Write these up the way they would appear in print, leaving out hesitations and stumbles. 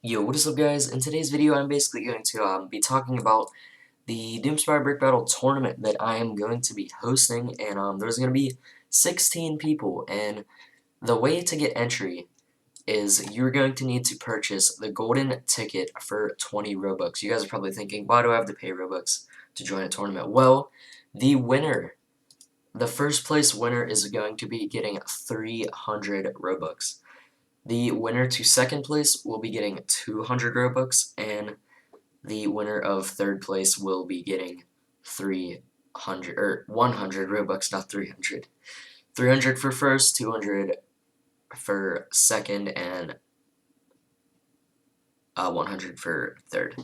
Yo, what is up guys? In today's video I'm basically going to be talking about the Doomspire Brickbattle tournament that I am going to be hosting, and there's going to be 16 people, and the way to get entry is you're going to need to purchase the golden ticket for 20 Robux. You guys are probably thinking, why do I have to pay Robux to join a tournament? Well, the first place winner is going to be getting 300 Robux. The winner to second place will be getting 200 Robux, and the winner of third place will be getting 300 or 100 Robux, not 300. 300 for first, 200 for second, and 100 for third.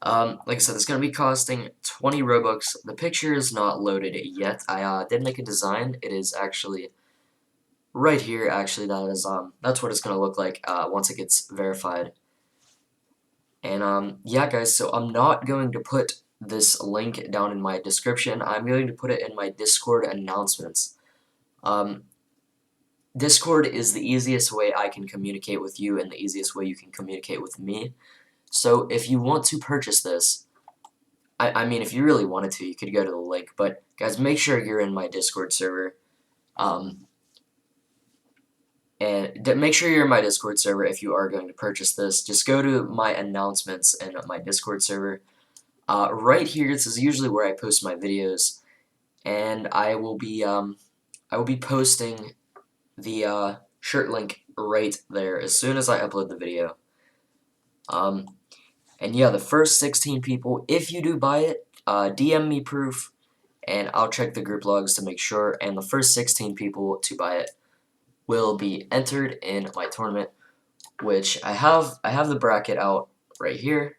Like I said, it's going to be costing 20 Robux. The picture is not loaded yet. I did make a design. It is actually right here. Actually, that's what it's going to look like once it gets verified. And yeah guys, so I'm not going to put this link down in my description. I'm going to put it in my Discord announcements. Discord is the easiest way I can communicate with you and the easiest way you can communicate with me. So if you want to purchase this, I mean, if you really wanted to, you could go to the link, but guys, make sure you're in my Discord server. And make sure you're in my Discord server if you are going to purchase this. Just go to my announcements in my Discord server. Right here, this is usually where I post my videos, and I will be posting the shirt link right there as soon as I upload the video. And yeah, the first 16 people, if you do buy it, DM me proof, and I'll check the group logs to make sure. And the first 16 people to buy it will be entered in my tournament, which I have the bracket out right here.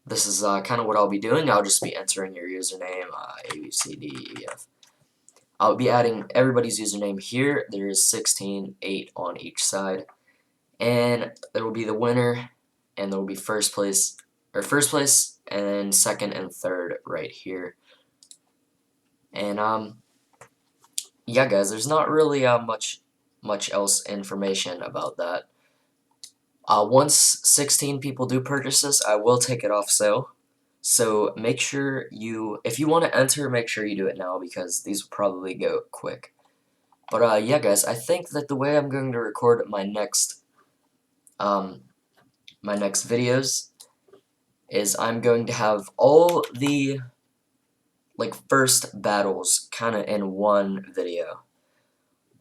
This is kind of what I'll be doing. I'll just be entering your username, A, B, C, D, E, F. I'll be adding everybody's username here. There is 16, 8 on each side. And there will be the winner, and there will be first place, and second and third right here. And yeah guys, there's not really much else information about that. Once 16 people do purchase this, I will take it off sale. So make sure if you want to enter, make sure you do it now because these will probably go quick. But yeah guys, I think that the way I'm going to record my next videos is I'm going to have all the first battles kind of in one video.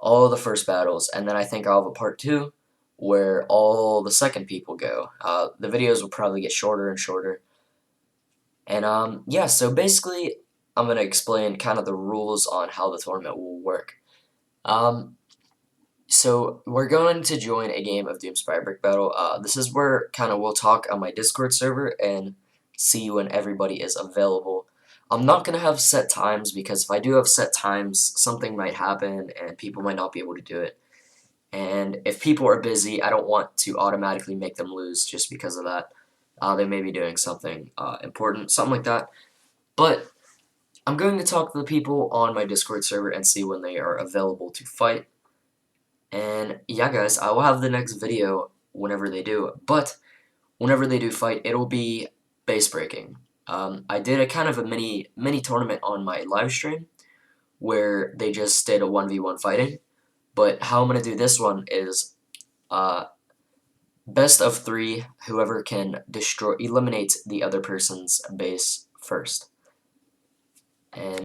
All the first battles, and then I think I'll have a part 2 where all the second people go. The videos will probably get shorter and shorter. And yeah, so basically I'm going to explain kind of the rules on how the tournament will work. So we're going to join a game of Doomspire Brickbattle. This is where kind of we'll talk on my Discord server and see when everybody is available. I'm not going to have set times because if I do have set times, something might happen and people might not be able to do it. And if people are busy, I don't want to automatically make them lose just because of that. They may be doing something important, something like that. But I'm going to talk to the people on my Discord server and see when they are available to fight. And yeah guys, I will have the next video whenever they do. But whenever they do fight, it'll be base breaking. I did a kind of a mini tournament on my live stream where they just did a 1v1 fighting. But how I'm going to do this one is best of 3, whoever can eliminate the other person's base first. And